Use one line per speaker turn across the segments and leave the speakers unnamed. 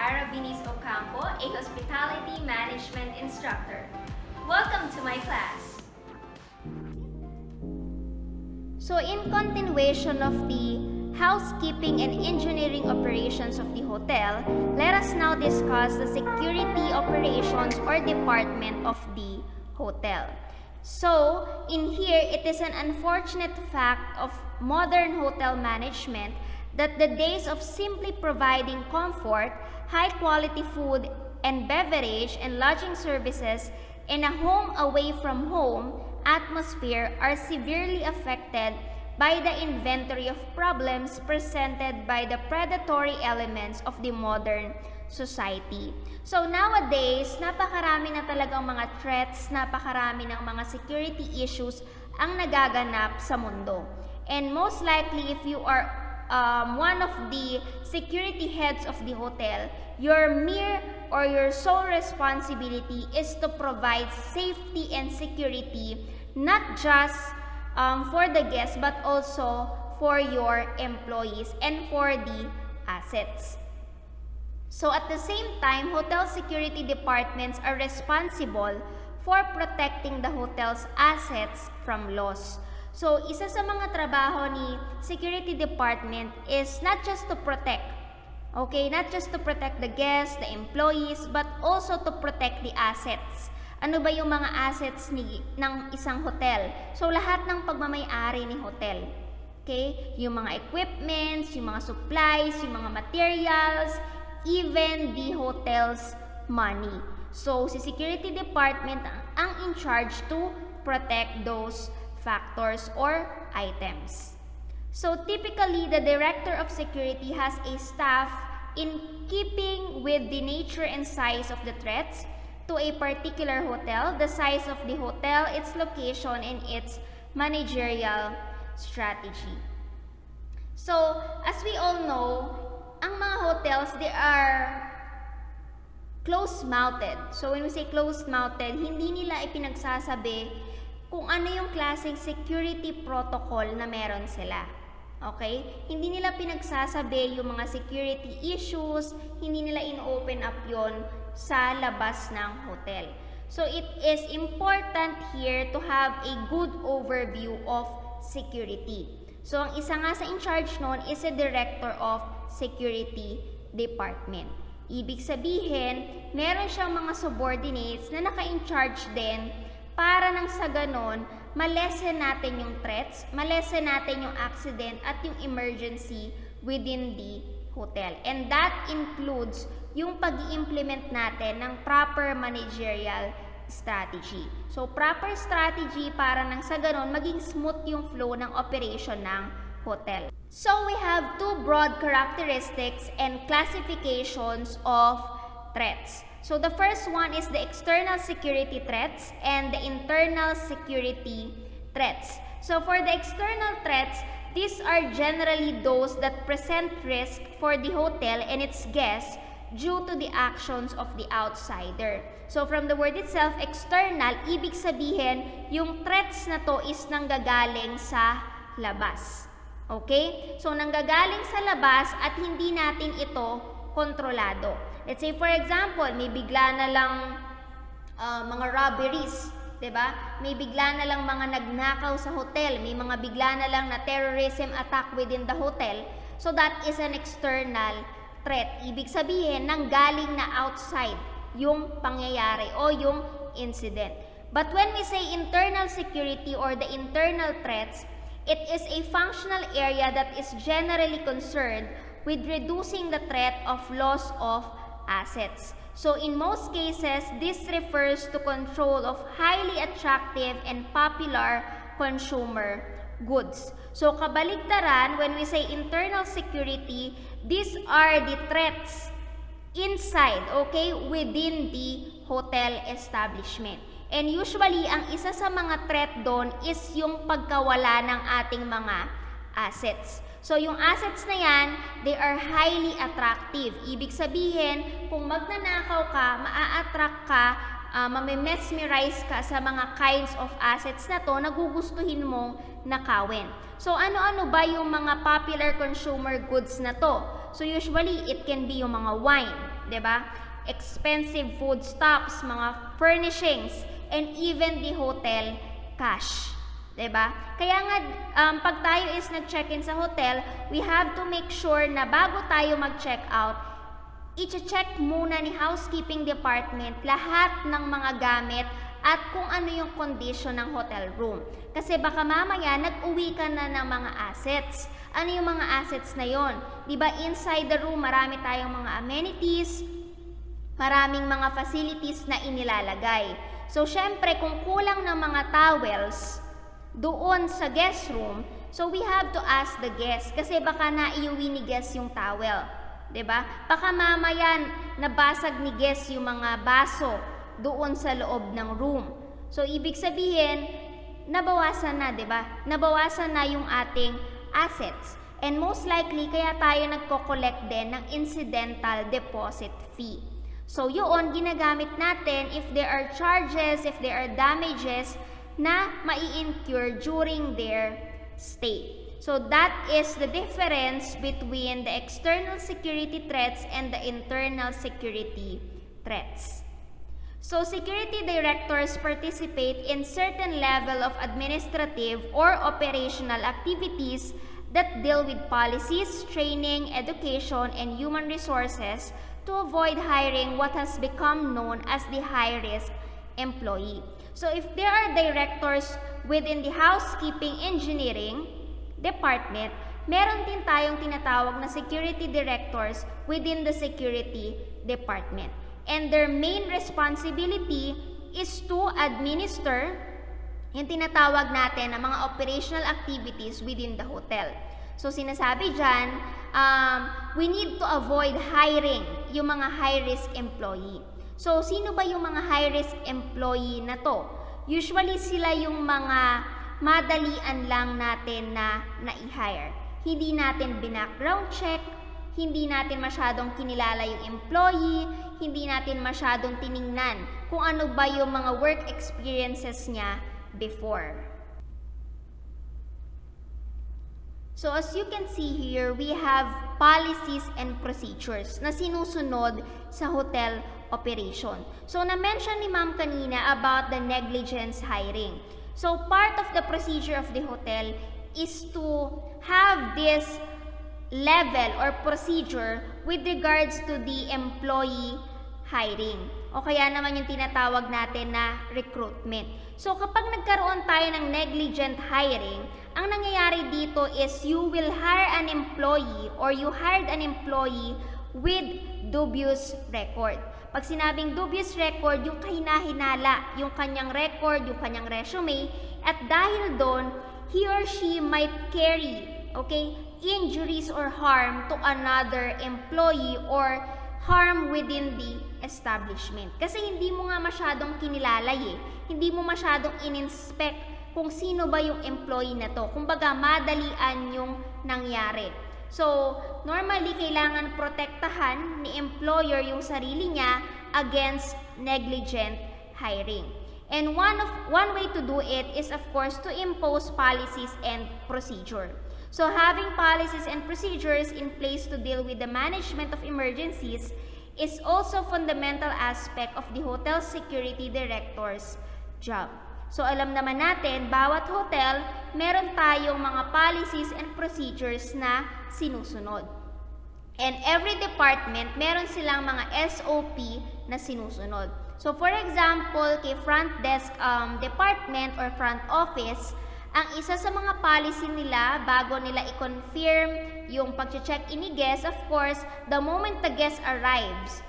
Venise Ocampo, a hospitality management instructor. Welcome to my class.
So in continuation of the housekeeping and engineering operations of the hotel, let us now discuss the security operations or department of the hotel. So in here, it is an unfortunate fact of modern hotel management that the days of simply providing comfort, high-quality food and beverage and lodging services in a home away from home atmosphere are severely affected by the inventory of problems presented by the predatory elements of the modern society. So nowadays, napakarami na talagang mga threats, napakarami ng mga security issues ang nagaganap sa mundo. And most likely, if you are one of the security heads of the hotel, your mere or your sole responsibility is to provide safety and security, not just for the guests but also for your employees and for the assets. So at the same time, hotel security departments are responsible for protecting the hotel's assets from loss. So isa sa mga trabaho ni security department is not just to protect, okay, not just to protect the guests, the employees, but also to protect the assets. Ano ba yung mga assets ng isang hotel? So lahat ng pagmamay-ari ni hotel. Okay? Yung mga equipments, yung mga supplies, yung mga materials, even the hotel's money. So si security department ang in charge to protect those factors or items. So typically, the director of security has a staff in keeping with the nature and size of the threats to a particular hotel, the size of the hotel, its location, and its managerial strategy. So, as we all know, ang mga hotels, they are closed-mouthed. So, when we say closed-mouthed, hindi nila ipinagsasabi kung ano yung klaseng security protocol na meron sila. Okay? Hindi nila pinagsasabi yung mga security issues, hindi nila in-open up yon sa labas ng hotel. So it is important here to have a good overview of security. So ang isa nga sa in charge noon is a director of security department. Ibig sabihin, meron siyang mga subordinates na naka-in charge din para nang sa ganon, malesen natin yung threats, malesen natin yung accident at yung emergency within the hotel. And that includes yung pag-i-implement natin ng proper managerial strategy. So, proper strategy para nang sa ganon, maging smooth yung flow ng operation ng hotel. So, we have two broad characteristics and classifications of threats. So the first one is the external security threats and the internal security threats. So for the external threats, these are generally those that present risk for the hotel and its guests due to the actions of the outsider. So from the word itself, external, ibig sabihin, yung threats na to is nanggagaling sa labas. Okay? So nanggagaling sa labas at hindi natin ito kontrolado. Let's say for example, may bigla na lang mga robberies, 'di ba? May bigla na lang mga nagnakaw sa hotel, may mga bigla na lang na terrorism attack within the hotel. So that is an external threat. Ibig sabihin, nanggaling na outside yung pangyayari o yung incident. But when we say internal security or the internal threats, it is a functional area that is generally concerned with reducing the threat of loss of assets. So in most cases, this refers to control of highly attractive and popular consumer goods. So kabaligtaran, when we say internal security, these are the threats inside, okay, within the hotel establishment. And usually, ang isa sa mga threat doon is yung pagkawala ng ating mga assets. So, yung assets na yan, they are highly attractive. Ibig sabihin, kung magnanakaw ka, maa-attract ka mamemesmerize ka sa mga kinds of assets na to na gugustuhin mong nakawin. So, ano-ano ba yung mga popular consumer goods na to? So, usually, it can be yung mga wine, diba? Expensive foodstuffs, mga furnishings, and even the hotel cash. Diba? Kaya nga, pag tayo is nag-check-in sa hotel, we have to make sure na bago tayo mag-check out, i-check muna ni housekeeping department lahat ng mga gamit at kung ano yung condition ng hotel room. Kasi baka mamaya nag-uwi ka na ng mga assets. Ano yung mga assets na yon? Diba inside the room marami tayong mga amenities, maraming mga facilities na inilalagay. So syempre kung kulang ng mga towels doon sa guest room, so we have to ask the guest kasi baka naiuwi ni guest yung towel. 'Di ba? Baka mamaya nabasag ni guest yung mga baso doon sa loob ng room. So ibig sabihin, nabawasan na, 'di ba? Nabawasan na yung ating assets. And most likely kaya tayo nagko-collect din ng incidental deposit fee. So yun ginagamit natin if there are charges, if there are damages na mai-incur during their stay. So that is the difference between the external security threats and the internal security threats. So security directors participate in certain level of administrative or operational activities that deal with policies, training, education, and human resources to avoid hiring what has become known as the high-risk employee. So if there are directors within the housekeeping engineering department, meron din tayong tinatawag na security directors within the security department. And their main responsibility is to administer yung tinatawag natin na mga operational activities within the hotel. So sinasabi dyan, we need to avoid hiring yung mga high-risk employee. So, sino ba yung mga high-risk employee na to? Usually, sila yung mga madalian lang natin na i-hire. Hindi natin binackground check, hindi natin masyadong kinilala yung employee, hindi natin masyadong tiningnan kung ano ba yung mga work experiences niya before. So, as you can see here, we have policies and procedures na sinusunod sa hotel operation. So, na-mention ni ma'am kanina about the negligence hiring. So, part of the procedure of the hotel is to have this level or procedure with regards to the employee hiring. O kaya naman yung tinatawag natin na recruitment. So, kapag nagkaroon tayo ng negligent hiring, ang nangyayari dito is you will hire an employee or you hired an employee with dubious record. Pag sinabing dubious record, yung kahinahinala, yung kanyang record, yung kanyang resume, at dahil doon, he or she might carry, injuries or harm to another employee or harm within the establishment. Kasi hindi mo nga masyadong kinilalay hindi mo masyadong in-inspect kung sino ba yung employee na to. Kumbaga, madalian yung nangyari. So, normally, kailangan protektahan ni employer yung sarili niya against negligent hiring. And one way to do it is, of course, to impose policies and procedure. So, having policies and procedures in place to deal with the management of emergencies is also fundamental aspect of the hotel security director's job. So, alam naman natin, bawat hotel, meron tayong mga policies and procedures na sinusunod. And every department, meron silang mga SOP na sinusunod. So, for example, kay front desk department or front office, ang isa sa mga policy nila, bago nila i-confirm yung pag-check-in ni guest, of course, the moment the guest arrives,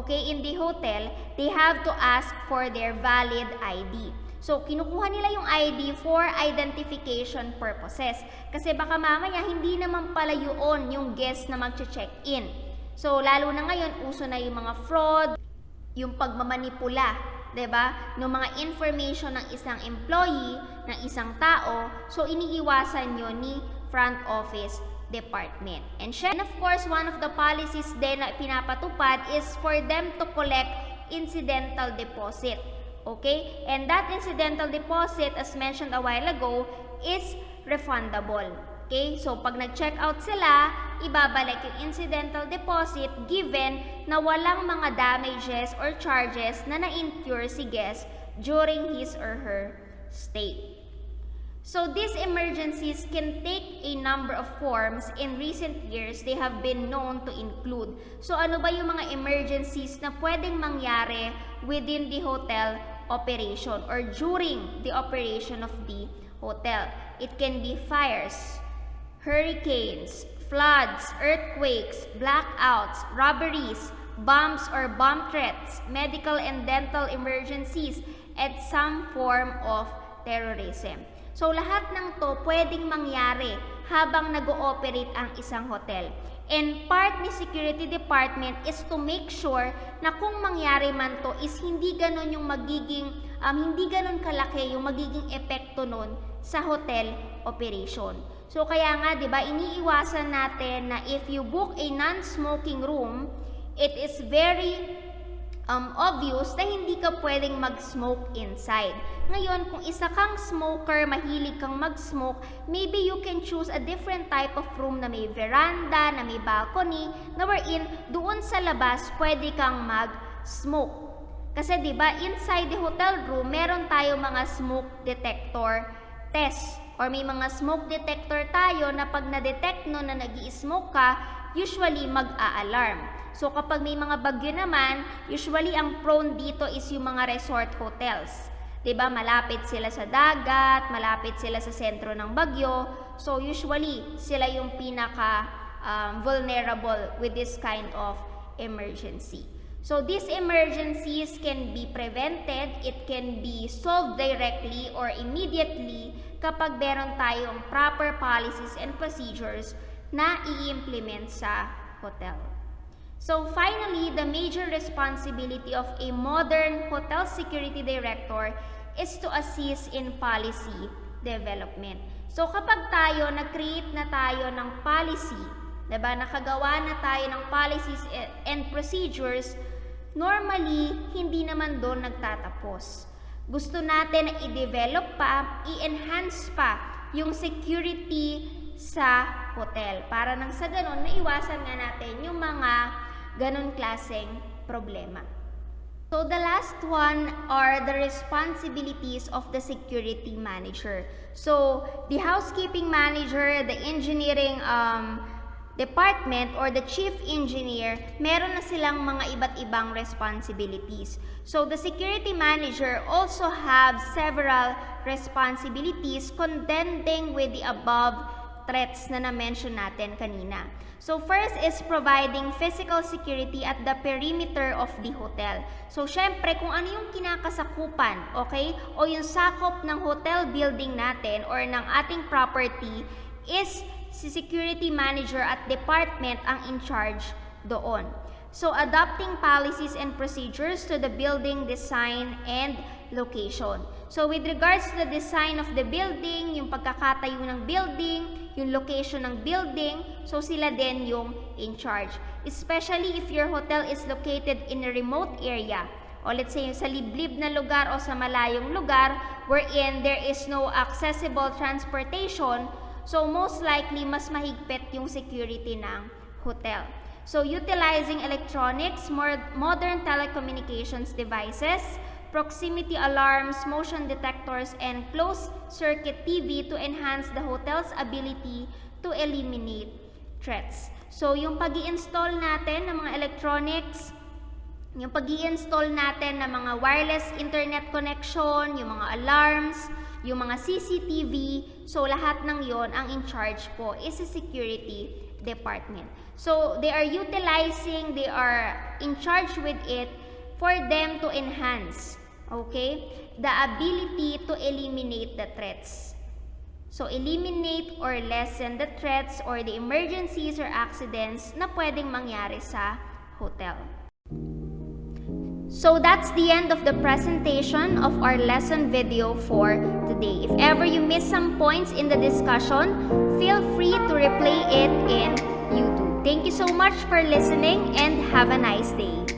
in the hotel, they have to ask for their valid ID. So, kinukuha nila yung ID for identification purposes. Kasi baka mamaya, hindi naman pala yun yung guest na mag-check-in. So, lalo na ngayon, uso na yung mga fraud, yung pagmamanipula, diba? Ng mga information ng isang employee, ng isang tao. So, iniiwasan yun ni front office department. And of course, one of the policies din na pinapatupad is for them to collect incidental deposit. Okay? And that incidental deposit, as mentioned a while ago, is refundable. Okay? So, pag nag-check out sila, ibabalik yung incidental deposit given na walang mga damages or charges na na-incur si guest during his or her stay. So, these emergencies can take a number of forms. In recent years, they have been known to include. So, ano ba yung mga emergencies na pwedeng mangyari within the hotel operation or during the operation of the hotel? It can be fires, hurricanes, floods, earthquakes, blackouts, robberies, bombs or bomb threats, medical and dental emergencies, and some form of terrorism. So, lahat ng to pwedeng mangyari habang nag-ooperate ang isang hotel. And part ni security department is to make sure na kung mangyari man to is hindi ganon yung magiging, hindi ganon kalaki yung magiging epekto nun sa hotel operation. So, kaya nga, di ba, iniiwasan natin na if you book a non-smoking room, it is very obvious na hindi ka pwedeng mag-smoke inside. Ngayon, kung isa kang smoker, mahilig kang mag-smoke, maybe you can choose a different type of room na may veranda, na may balcony, na wherein doon sa labas pwede kang mag-smoke. Kasi 'di ba, inside the hotel room, meron tayo mga smoke detector test or may mga smoke detector tayo na pag na-detect no na nag-i-smoke ka, usually mag-a-alarm. So, kapag may mga bagyo naman, usually ang prone dito is yung mga resort hotels. 'Di ba? Malapit sila sa dagat, malapit sila sa sentro ng bagyo. So, usually, sila yung pinaka vulnerable with this kind of emergency. So, these emergencies can be prevented, it can be solved directly or immediately kapag meron tayong proper policies and procedures na i-implement sa hotel. So finally, the major responsibility of a modern hotel security director is to assist in policy development. So kapag tayo, nag-create na tayo ng policy, diba, nakagawa na tayo ng policies and procedures, normally, hindi naman doon nagtatapos. Gusto natin na i-develop pa, i-enhance pa yung security sa hotel para nang sa ganun, maiwasan nga natin yung mga ganon klaseng problema. So the last one are the responsibilities of the security manager. So the housekeeping manager, the engineering department or the chief engineer, meron na silang mga iba't ibang responsibilities. So the security manager also have several responsibilities contending with the above threats na na-mention natin kanina. So first is providing physical security at the perimeter of the hotel. So syempre kung ano yung kinakasakupan, okay, o yung sakop ng hotel building natin or ng ating property is si security manager at department ang in charge doon. So adopting policies and procedures to the building design and location. So with regards to the design of the building, yung pagkakatayo ng building, yung location ng building, so sila din yung in charge. Especially if your hotel is located in a remote area, o let's say sa liblib na lugar o sa malayong lugar wherein there is no accessible transportation, so most likely mas mahigpit yung security ng hotel. So utilizing electronics, modern telecommunications devices, proximity alarms, motion detectors, and closed-circuit TV to enhance the hotel's ability to eliminate threats. So, yung pag-i-install natin ng mga electronics, yung pag-i-install natin ng mga wireless internet connection, yung mga alarms, yung mga CCTV, so lahat ng yon ang in charge po is the security department. So, they are in charge with it for them to enhance, okay, the ability to eliminate the threats. So, eliminate or lessen the threats or the emergencies or accidents na pwedeng mangyari sa hotel. So, that's the end of the presentation of our lesson video for today. If ever you miss some points in the discussion, feel free to replay it in YouTube. Thank you so much for listening and have a nice day.